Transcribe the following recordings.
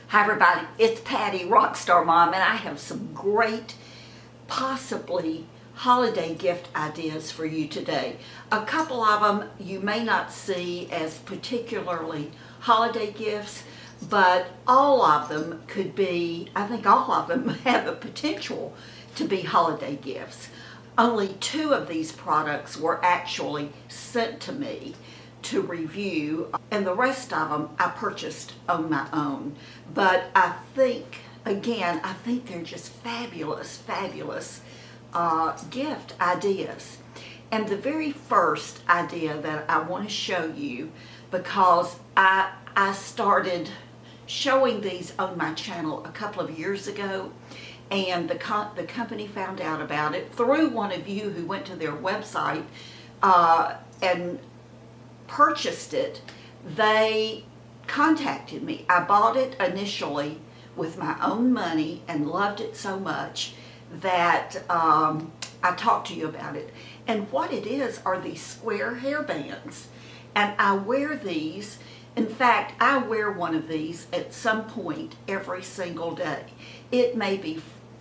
Hi everybody, it's Patti, Rockstar Mom, and I have some great, possibly holiday gift ideas for you today. A couple of them you may not see as particularly holiday gifts, but all of them could be, I think all of them have the potential to be holiday gifts. Only 2 of these products were actually sent to me to review, and the rest of them I purchased on my own. But I think, again, I think they're just fabulous gift ideas. And the very first idea that I want to show you, because I started showing these on my channel a couple of years ago, and the company found out about it through one of you who went to their website and purchased it. They contacted me. I bought it initially with my own money and loved it so much that I talked to you about it. And what it is are these square hairbands. And I wear these. In fact, I wear one of these at some point every single day.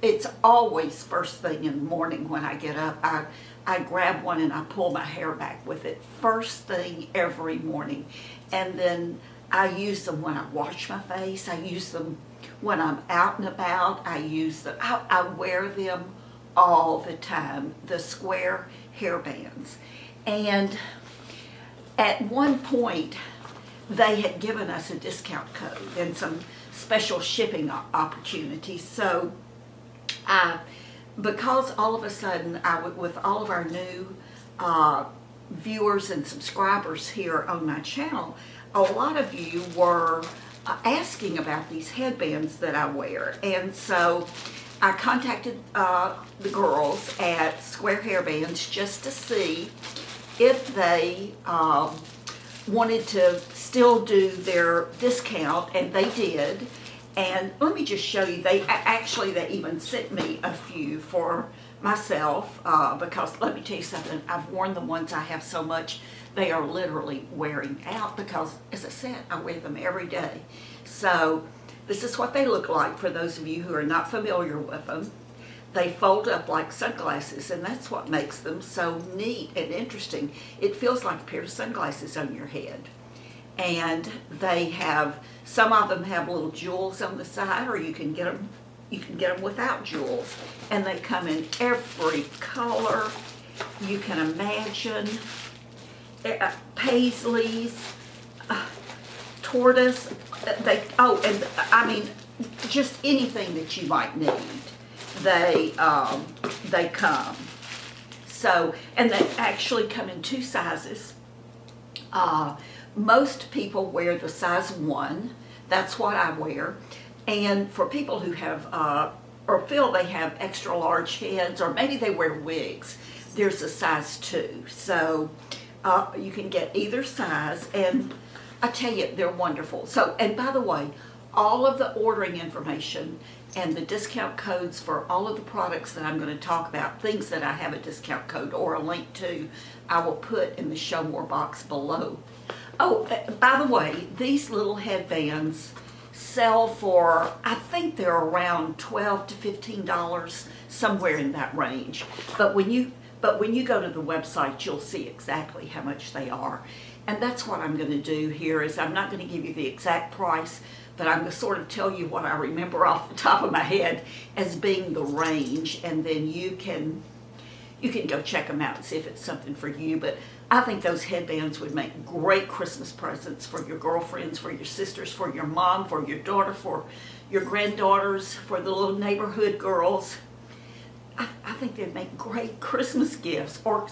It's always first thing in the morning when I get up. I grab one and I pull my hair back with it first thing every morning. And then I use them when I wash my face. I use them when I'm out and about. I wear them all the time, the square hairbands. And at one point, they had given us a discount code and some special shipping opportunities. So because all of a sudden, with all of our new viewers and subscribers here on my channel, a lot of you were asking about these headbands that I wear. And so I contacted the girls at SqHairBands just to see if they wanted to still do their discount, and they did. And let me just show you, they even sent me a few for myself, because let me tell you something, I've worn the ones I have so much, they are literally wearing out because, as I said, I wear them every day. So this is what they look like for those of you who are not familiar with them. They fold up like sunglasses, and that's what makes them so neat and interesting. It feels like a pair of sunglasses on your head. And they have, some of them have little jewels on the side, or you can get them without jewels. And they come in every color you can imagine. Paisleys, tortoise, just anything that you might need, they come. So, and they actually come in 2 sizes. Most people wear the size 1. That's what I wear. And for people who have, or feel they have extra large heads, or maybe they wear wigs, there's a size 2. So you can get either size, and I tell you, they're wonderful. So, and by the way, all of the ordering information and the discount codes for all of the products that I'm going to talk about, things that I have a discount code or a link to, I will put in the show more box below. Oh, by the way, these little headbands sell for, I think they're around $12 to $15, somewhere in that range. But when you go to the website, you'll see exactly how much they are. And that's what I'm going to do here, is I'm not going to give you the exact price, but I'm going to sort of tell you what I remember off the top of my head as being the range, and then you can go check them out and see if it's something for you. But I think those headbands would make great Christmas presents for your girlfriends, for your sisters, for your mom, for your daughter, for your granddaughters, for the little neighborhood girls. I think they'd make great Christmas gifts, or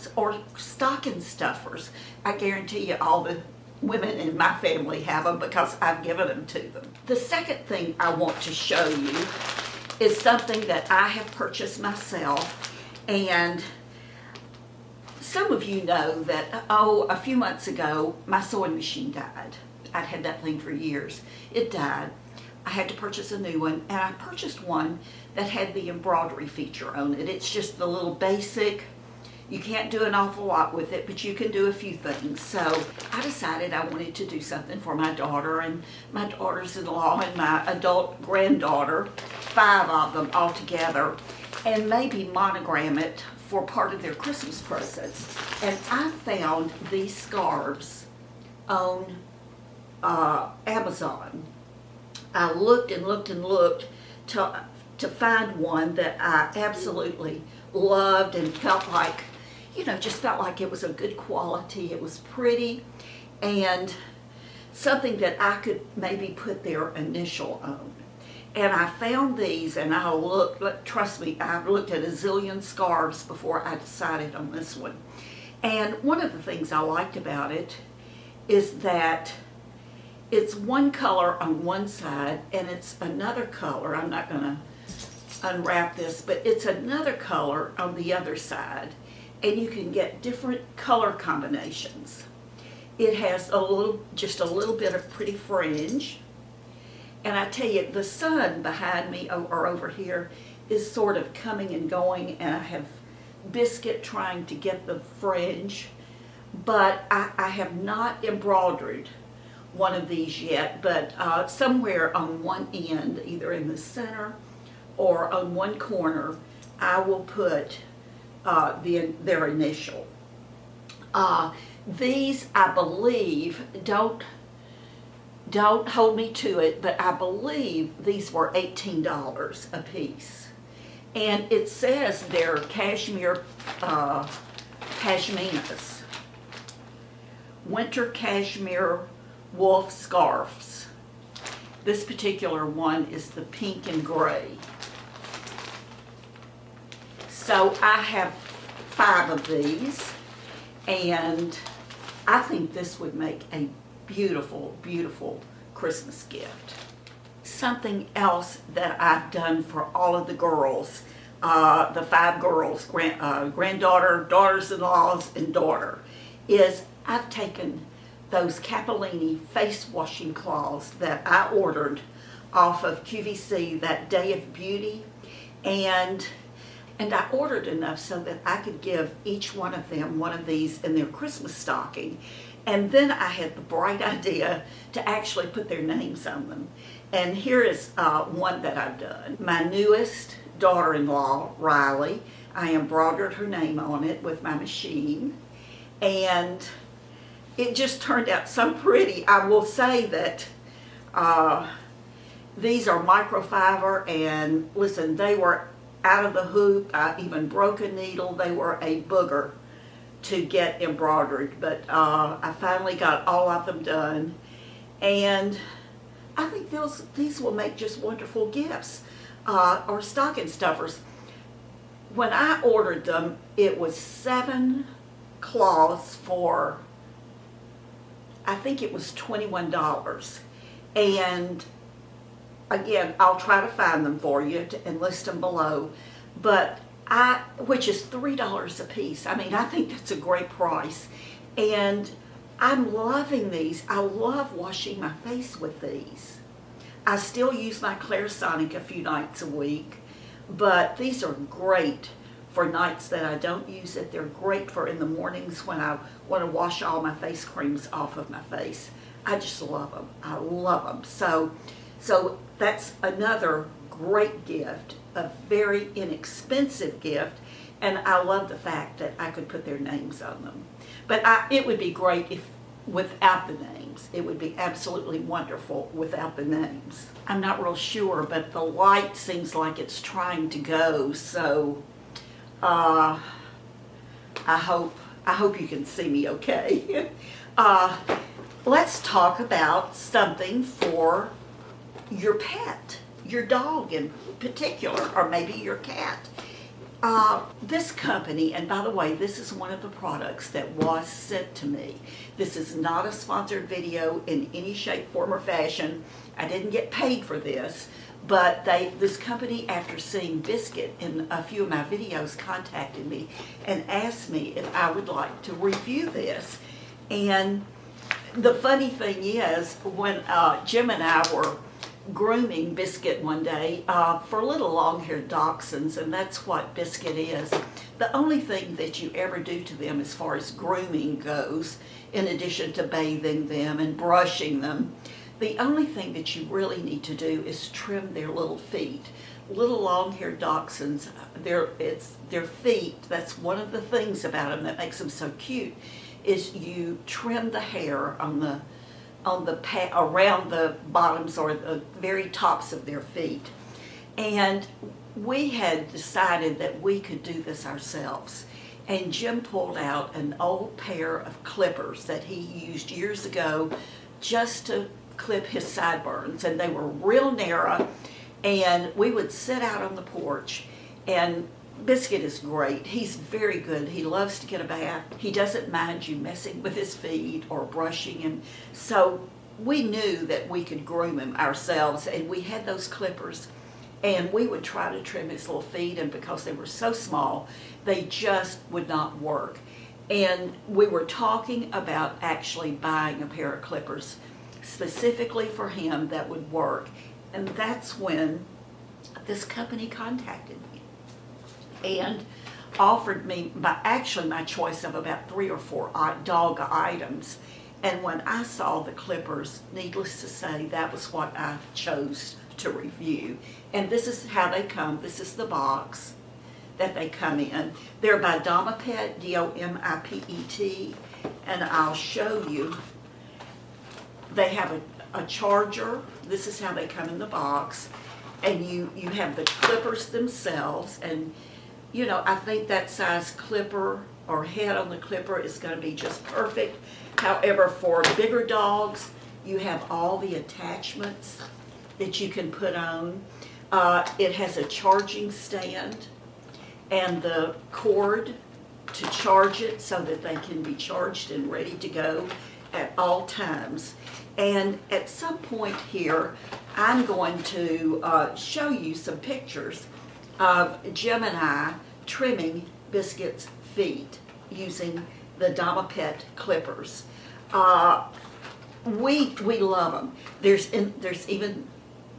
stocking stuffers. I guarantee you all the women in my family have them because I've given them to them. The second thing I want to show you is something that I have purchased myself. And some of you know that, a few months ago, my sewing machine died. I'd had that thing for years. It died. I had to purchase a new one, and I purchased one that had the embroidery feature on it. It's just the little basic, You can't do an awful lot with it, but you can do a few things. So I decided I wanted to do something for my daughter and my daughters-in-law and my adult granddaughter, 5 of them all together, and maybe monogram it for part of their Christmas presents. And I found these scarves on Amazon. I looked and looked and looked to find one that I absolutely loved and felt like, you know, just felt like it was a good quality. It was pretty and something that I could maybe put their initial on. And I found these, and I looked, trust me, I've looked at a zillion scarves before I decided on this one. And one of the things I liked about it is that it's one color on one side and it's another color. I'm not going to unwrap this, but it's another color on the other side. And you can get different color combinations. It has just a little bit of pretty fringe. And I tell you, the sun behind me or over here is sort of coming and going, and I have Biscuit trying to get the fringe, but I have not embroidered one of these yet, but somewhere on one end, either in the center or on one corner, I will put their initial. These, I believe, don't hold me to it, but I believe these were $18 a piece. And it says they're cashmere pashminas, winter cashmere wolf scarves. This particular one is the pink and gray. So I have 5 of these, and I think this would make a beautiful, beautiful Christmas gift. Something else that I've done for all of the girls, the 5 girls, granddaughter, daughters-in-laws, and daughter, is I've taken those Capellini face washing cloths that I ordered off of QVC that day of beauty, and I ordered enough so that I could give each one of them one of these in their Christmas stocking. And then I had the bright idea to actually put their names on them. And here is one that I've done. My newest daughter-in-law, Riley, I embroidered her name on it with my machine. And it just turned out so pretty. I will say that these are microfiber, and listen, they were out of the hoop. I even broke a needle. They were a booger to get embroidered, but I finally got all of them done, and I think these will make just wonderful gifts or stocking stuffers. When I ordered them, it was 7 cloths for, I think it was $21, and again, I'll try to find them for you and list them below, but which is $3 a piece. I mean, I think that's a great price. And I'm loving these. I love washing my face with these. I still use my Clairsonic a few nights a week, but these are great for nights that I don't use it. They're great for in the mornings when I want to wash all my face creams off of my face. I just love them. I love them. So that's another great gift, a very inexpensive gift, and I love the fact that I could put their names on them. But it would be great if without the names. It would be absolutely wonderful without the names. I'm not real sure, but the light seems like it's trying to go, so I hope you can see me okay. Let's talk about something for your pet, your dog in particular, or maybe your cat. This company, and by the way, this is one of the products that was sent to me. This is not a sponsored video in any shape, form, or fashion. I didn't get paid for this, but this company, after seeing Biscuit in a few of my videos, contacted me and asked me if I would like to review this. And the funny thing is, when Jim and I were grooming Biscuit one day for little long-haired dachshunds, and that's what Biscuit is. The only thing that you ever do to them as far as grooming goes, in addition to bathing them and brushing them, the only thing that you really need to do is trim their little feet. Little long-haired dachshunds, their feet, that's one of the things about them that makes them so cute, is you trim the hair around the bottoms or the very tops of their feet. And we had decided that we could do this ourselves. And Jim pulled out an old pair of clippers that he used years ago just to clip his sideburns, and they were real narrow, and we would sit out on the porch. And Biscuit is great. He's very good. He loves to get a bath. He doesn't mind you messing with his feet or brushing him. So we knew that we could groom him ourselves, and we had those clippers, and we would try to trim his little feet, and because they were so small, they just would not work. And we were talking about actually buying a pair of clippers specifically for him that would work. And that's when this company contacted me and offered me my choice of about 3 or 4 dog items. And when I saw the clippers, needless to say, that was what I chose to review. And this is how they come. This is the box that they come in. They're by Domipet, Domipet, and I'll show you. They have a charger. This is how they come in the box. And you have the clippers themselves, and you know, I think that size clipper or head on the clipper is going to be just perfect. However, for bigger dogs, you have all the attachments that you can put on. It has a charging stand and the cord to charge it so that they can be charged and ready to go at all times. And at some point here, I'm going to show you some pictures of Jim and I trimming Biscuit's feet using the Domipet clippers. We love them. There's even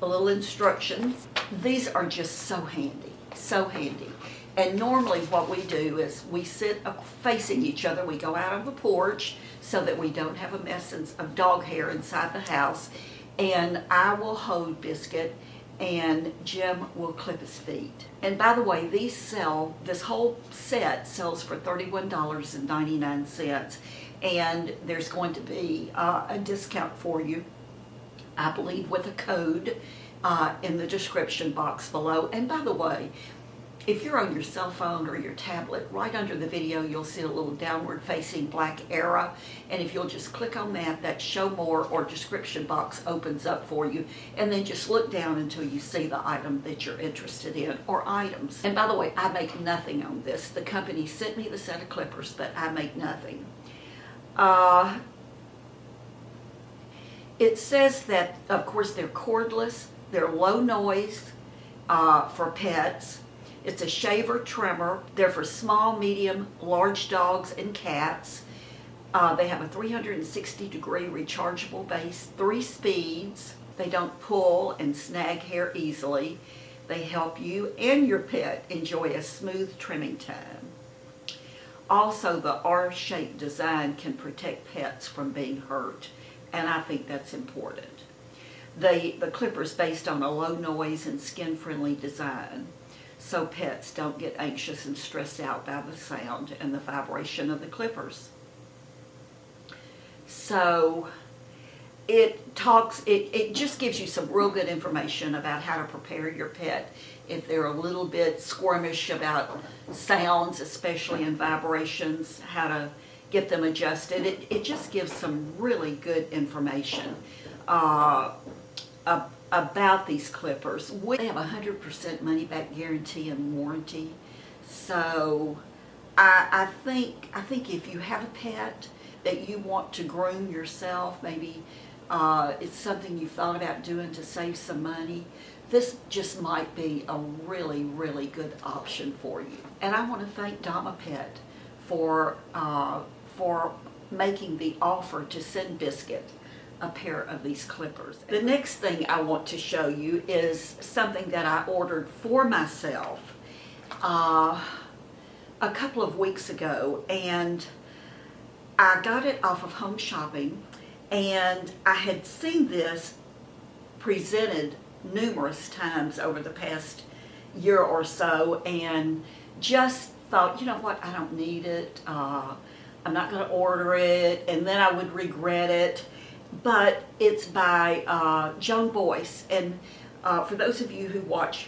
a little instructions. These are just so handy, so handy. And normally what we do is we sit facing each other. We go out on the porch so that we don't have a mess of dog hair inside the house. And I will hold Biscuit and Jim will clip his feet. And by the way, this whole set sells for $31.99. And there's going to be a discount for you, I believe, with a code in the description box below. And by the way, if you're on your cell phone or your tablet, right under the video, you'll see a little downward facing black arrow. And if you'll just click on that, that show more or description box opens up for you. And then just look down until you see the item that you're interested in, or items. And by the way, I make nothing on this. The company sent me the set of clippers, but I make nothing. It says that, of course, they're cordless, they're low noise for pets. It's a shaver trimmer. They're for small, medium, large dogs and cats. They have a 360-degree rechargeable base, 3 speeds. They don't pull and snag hair easily. They help you and your pet enjoy a smooth trimming time. Also, the R-shaped design can protect pets from being hurt, and I think that's important. The clipper's based on a low noise and skin-friendly design, so pets don't get anxious and stressed out by the sound and the vibration of the clippers. So it just gives you some real good information about how to prepare your pet if they're a little bit squirmish about sounds, especially in vibrations, how to get them adjusted. It just gives some really good information about these clippers. They have a 100% money-back guarantee and warranty. So I think if you have a pet that you want to groom yourself, maybe it's something you thought about doing to save some money, this just might be a really, really good option for you. And I want to thank Domipet for making the offer to send Biscuit a pair of these clippers. The next thing I want to show you is something that I ordered for myself a couple of weeks ago, and I got it off of Home Shopping, and I had seen this presented numerous times over the past year or so, and just thought, you know what, I don't need it, I'm not going to order it, and then I would regret it. But it's by Joan Boyce, and for those of you who watch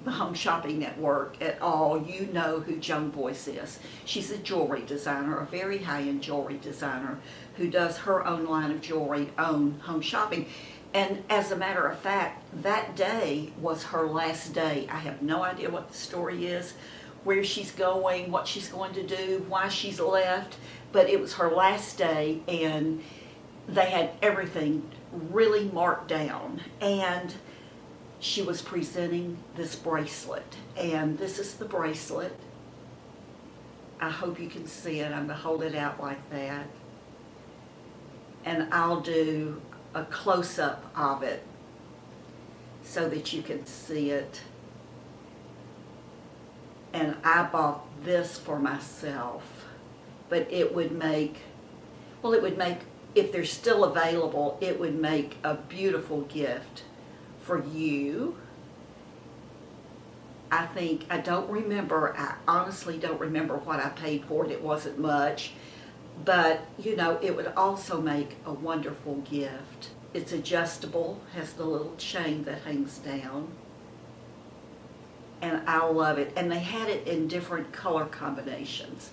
the Home Shopping Network at all, you know who Joan Boyce is. She's a jewelry designer, a very high-end jewelry designer who does her own line of jewelry on Home Shopping. And as a matter of fact, that day was her last day. I have no idea what the story is, where she's going, what she's going to do, why she's left, but it was her last day, and they had everything really marked down, and she was presenting this bracelet, and this is the bracelet. I hope you can see it. I'm going to hold it out like that, and I'll do a close-up of it so that you can see it. And I bought this for myself, but it would make, well, it would make, if they're still available, it would make a beautiful gift for you. I think, I don't remember, I honestly don't remember what I paid for it. It wasn't much, but you know, it would also make a wonderful gift. It's adjustable, has the little chain that hangs down, and I love it. And they had it in different color combinations.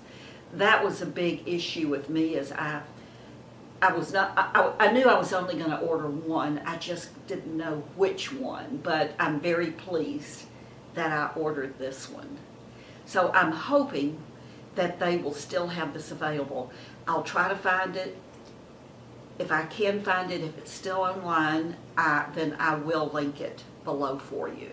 That was a big issue with me, as I knew I was only going to order one. I just didn't know which one, but I'm very pleased that I ordered this one. So I'm hoping that they will still have this available. I'll try to find it. If I can find it, if it's still online, then I will link it below for you.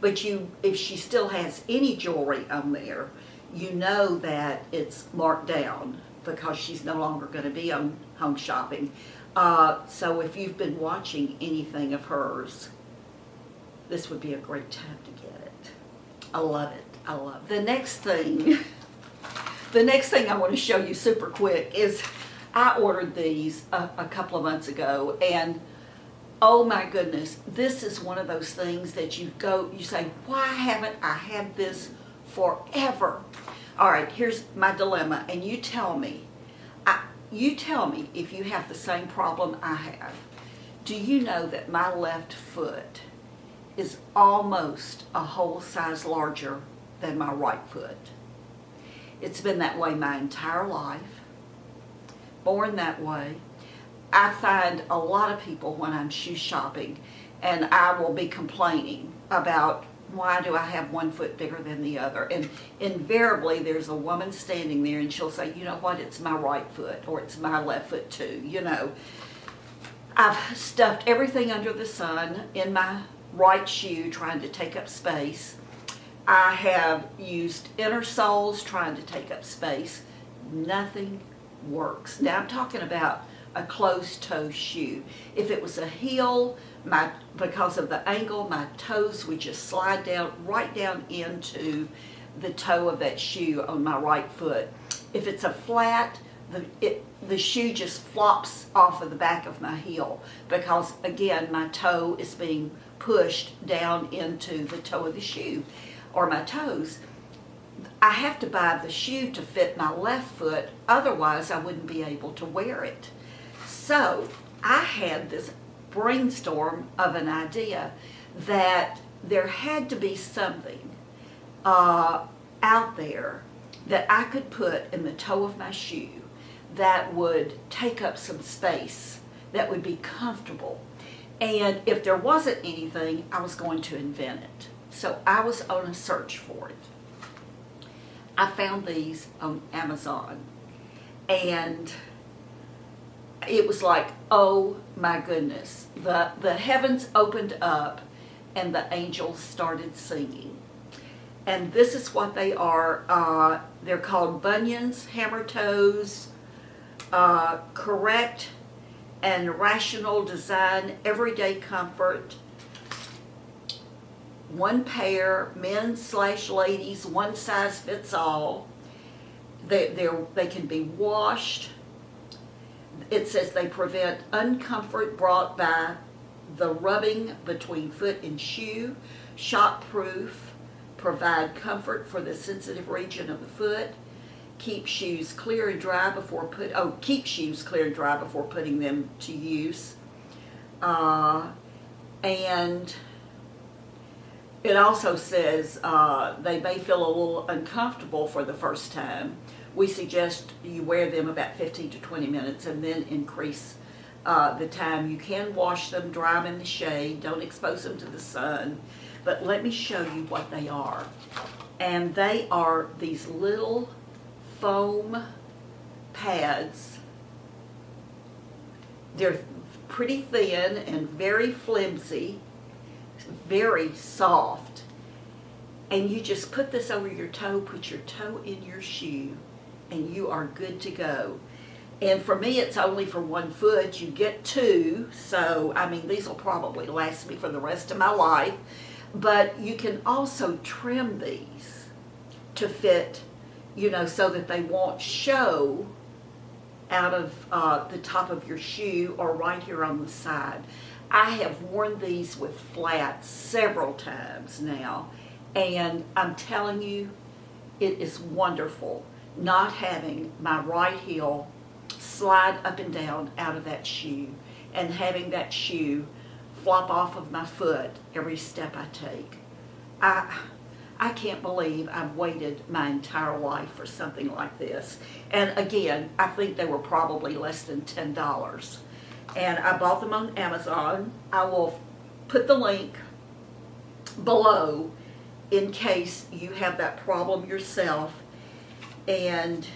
But if she still has any jewelry on there, you know that it's marked down, because she's no longer going to be on Home Shopping. So if you've been watching anything of hers, this would be a great time to get it. I love it. I love it. The next thing I want to show you super quick is I ordered these a couple of months ago, and oh my goodness, this is one of those things that you say, why haven't I had this forever? All right, here's my dilemma, and you tell me if you have the same problem I have. Do you know that my left foot is almost a whole size larger than my right foot? It's been that way my entire life, born that way. I find a lot of people when I'm shoe shopping, and I will be complaining about, why do I have one foot bigger than the other? And invariably there's a woman standing there, and she'll say, you know what, it's my right foot, or it's my left foot too, you know. I've stuffed everything under the sun in my right shoe trying to take up space. I have used inner soles trying to take up space. Nothing works. Now I'm talking about a closed-toe shoe. If it was a heel, because of the angle, my toes would just slide down, right down into the toe of that shoe on my right foot. If it's a flat, the shoe just flops off of the back of my heel, because again, my toe is being pushed down into the toe of the shoe, or my toes. I have to buy the shoe to fit my left foot, otherwise I wouldn't be able to wear it. So I had this brainstorm of an idea that there had to be something out there that I could put in the toe of my shoe that would take up some space, that would be comfortable. And if there wasn't anything, I was going to invent it. So I was on a search for it. I found these on Amazon, and it was like, oh my goodness. The heavens opened up and the angels started singing. And this is what they are. They're called bunions, hammer toes, correct and rational design, everyday comfort. One pair, men's/ladies, one size fits all. They can be washed. It says they prevent uncomfort brought by the rubbing between foot and shoe, shock-proof, provide comfort for the sensitive region of the foot, keep shoes clear and dry before putting them to use, and it also says they may feel a little uncomfortable for the first time. We suggest you wear them about 15 to 20 minutes and then increase the time. You can wash them, dry them in the shade, don't expose them to the sun. But let me show you what they are. And they are these little foam pads. They're pretty thin and very flimsy, very soft. And you just put this over your toe, put your toe in your shoe, and you are good to go. And for me, it's only for one foot. You get two, so I mean, these will probably last me for the rest of my life. But you can also trim these to fit, you know, so that they won't show out of the top of your shoe or right here on the side. I have worn these with flats several times now, and I'm telling you, it is wonderful not having my right heel slide up and down out of that shoe and having that shoe flop off of my foot every step I take. I can't believe I've waited my entire life for something like this. And again, I think they were probably less than $10. And I bought them on Amazon. I will put the link below in case you have that problem yourself and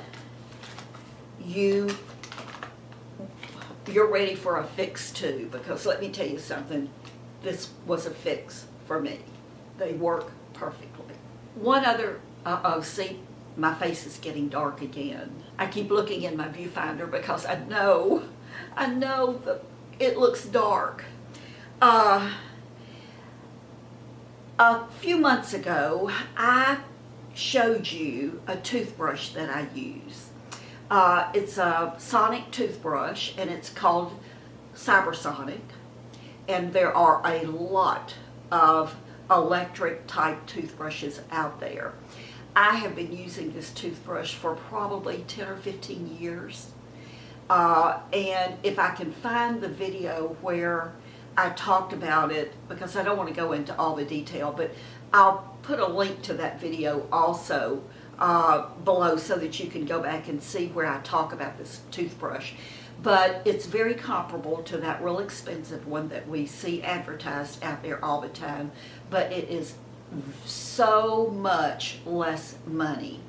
you're ready for a fix too, because let me tell you something, this was a fix for me. They work perfectly. One other, see, my face is getting dark again. I keep looking in my viewfinder because I know that it looks dark. A few months ago, I showed you a toothbrush that I use. It's a sonic toothbrush, and it's called Cybersonic, and there are a lot of electric type toothbrushes out there. I have been using this toothbrush for probably 10 or 15 years, and if I can find the video where I talked about it, because I don't want to go into all the detail, but I'll put a link to that video also below so that you can go back and see where I talk about this toothbrush. But it's very comparable to that real expensive one that we see advertised out there all the time, but it is so much less money.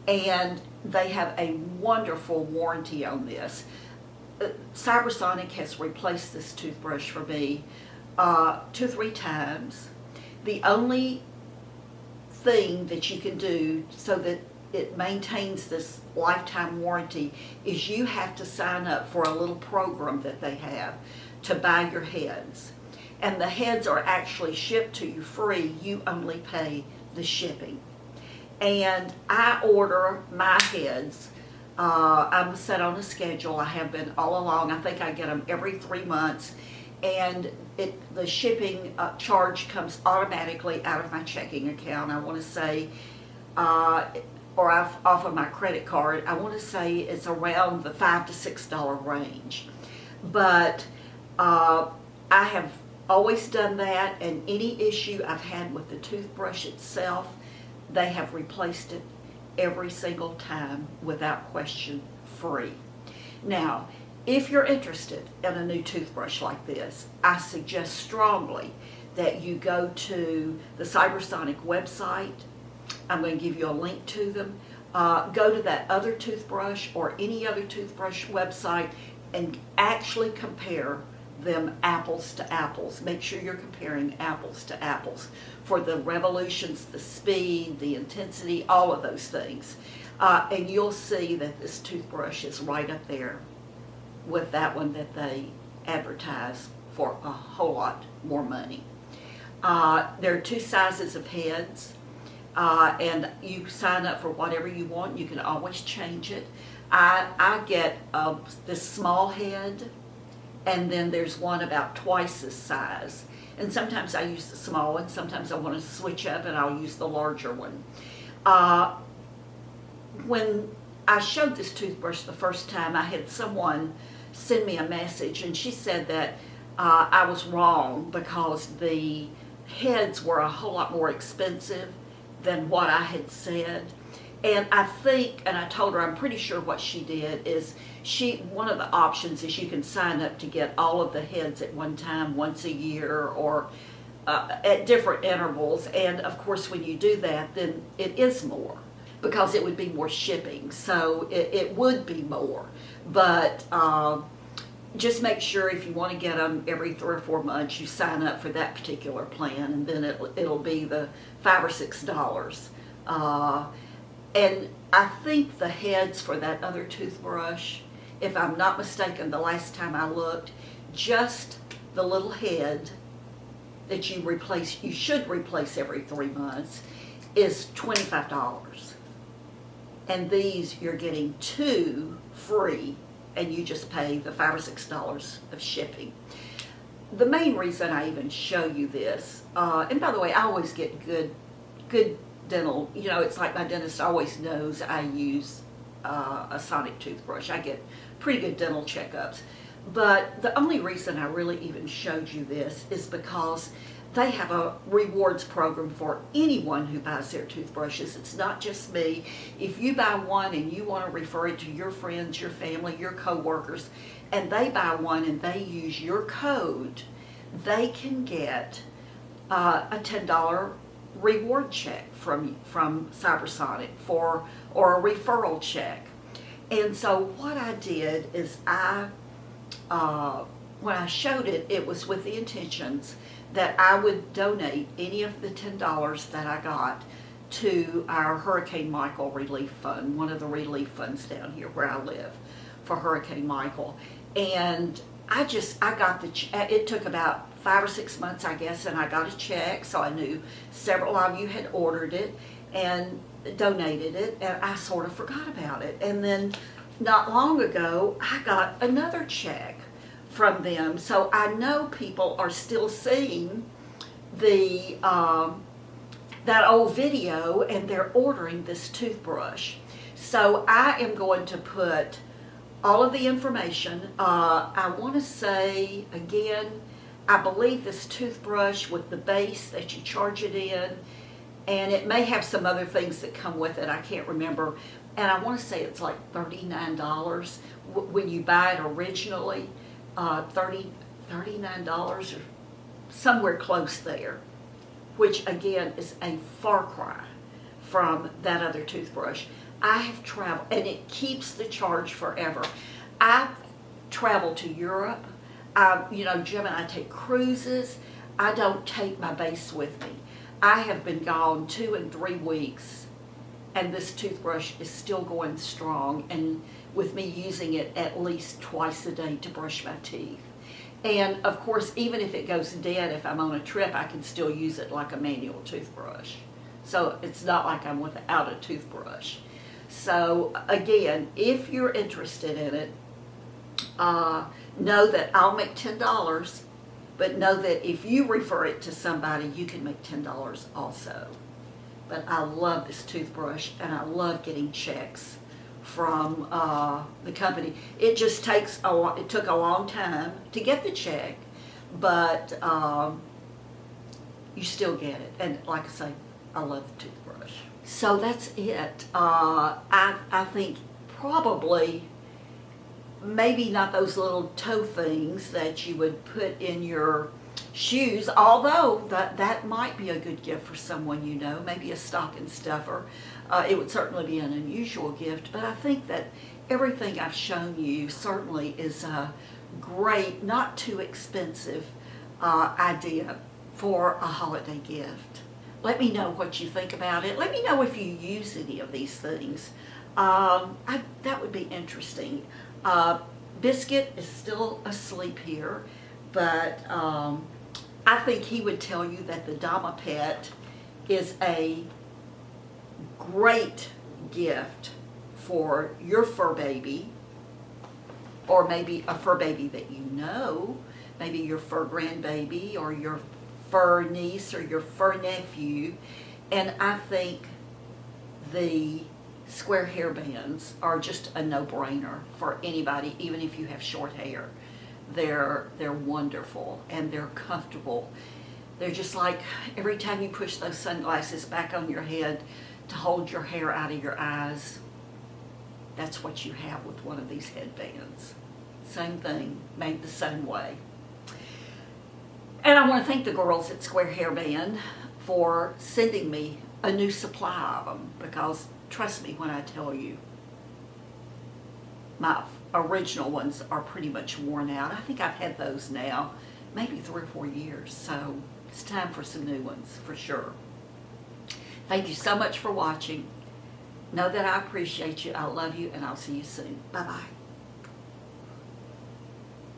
And they have a wonderful warranty on this. Cybersonic has replaced this toothbrush for me 2 or 3 times. The only thing that you can do so that it maintains this lifetime warranty is you have to sign up for a little program that they have to buy your heads. And the heads are actually shipped to you free. You only pay the shipping. And I order my heads. I'm set on a schedule. I have been all along. I think I get them every 3 months. And the shipping charge comes automatically out of my checking account. I want to say, or off of my credit card. I want to say it's around the $5 to $6 range. But I have always done that, and any issue I've had with the toothbrush itself, they have replaced it every single time without question, free. Now, if you're interested in a new toothbrush like this, I suggest strongly that you go to the Cybersonic website. I'm going to give you a link to them. Go to that other toothbrush or any other toothbrush website and actually compare them apples to apples. Make sure you're comparing apples to apples for the revolutions, the speed, the intensity, all of those things. And you'll see that this toothbrush is right up there with that one that they advertise for a whole lot more money. There are 2 sizes of heads, and you sign up for whatever you want. You can always change it. I get this small head, and then there's one about twice this size. And sometimes I use the small one, sometimes I want to switch up and I'll use the larger one. When I showed this toothbrush the first time, I had someone send me a message, and she said that I was wrong because the heads were a whole lot more expensive than what I had said. And I think, and I told her, I'm pretty sure what she did is one of the options is you can sign up to get all of the heads at one time, once a year, or at different intervals. And of course, when you do that, then it is more, because it would be more shipping. So it would be more. But just make sure if you want to get them every 3 or 4 months, you sign up for that particular plan, and then it'll be the $5 or $6. And I think the heads for that other toothbrush, if I'm not mistaken, the last time I looked, just the little head that you should replace every 3 months, is $25. And these, you're getting 2 free, and you just pay the $5 or $6 of shipping. The main reason I even show you this, and by the way, I always get good dental, it's like my dentist always knows I use a sonic toothbrush. I get pretty good dental checkups. But the only reason I really even showed you this is because they have a rewards program for anyone who buys their toothbrushes. It's not just me. If you buy one and you want to refer it to your friends, your family, your co-workers, and they buy one and they use your code, they can get a $10 reward check from Cybersonic or a referral check. And so what I did is when I showed it, it was with the intentions that I would donate any of the $10 that I got to our Hurricane Michael Relief Fund, one of the relief funds down here where I live for Hurricane Michael. And I got it took about 5 or 6 months, I guess, and I got a check, so I knew several of you had ordered it and donated it, and I sort of forgot about it. And then not long ago, I got another check from them, so I know people are still seeing that old video, and they're ordering this toothbrush. So I am going to put all of the information. I want to say again, I believe this toothbrush with the base that you charge it in, and it may have some other things that come with it, I can't remember, and I want to say it's like $39 when you buy it originally, $39 or somewhere close there, which again is a far cry from that other toothbrush. I have traveled, and it keeps the charge forever. I've traveled to Europe. Jim and I take cruises. I don't take my base with me. I have been gone 2 and 3 weeks, and this toothbrush is still going strong, and with me using it at least twice a day to brush my teeth. And of course, even if it goes dead, if I'm on a trip, I can still use it like a manual toothbrush. So it's not like I'm without a toothbrush. So again, if you're interested in it, know that I'll make $10, but know that if you refer it to somebody, you can make $10 also. But I love this toothbrush, and I love getting checks from the company. It just takes it took a long time to get the check, but you still get it. And like I say, I love the toothbrush. So that's it. I think probably maybe not those little toe things that you would put in your shoes, although that might be a good gift for someone you know, maybe a stocking stuffer. It would certainly be an unusual gift, but I think that everything I've shown you certainly is a great, not too expensive idea for a holiday gift. Let me know what you think about it. Let me know if you use any of these things. That would be interesting. Biscuit is still asleep here, but I think he would tell you that the Domipet is a great gift for your fur baby, or maybe a fur baby that you know, maybe your fur grandbaby or your fur niece or your fur nephew. And I think the square hairbands are just a no-brainer for anybody, even if you have short hair. They're wonderful and they're comfortable. They're just like every time you push those sunglasses back on your head to hold your hair out of your eyes, that's what you have with one of these headbands. Same thing, made the same way. And I want to thank the girls at SqHairBands for sending me a new supply of them, because trust me when I tell you, my original ones are pretty much worn out. I think I've had those now maybe 3 or 4 years, so it's time for some new ones for sure. Thank you so much for watching. Know that I appreciate you, I love you, and I'll see you soon. Bye-bye.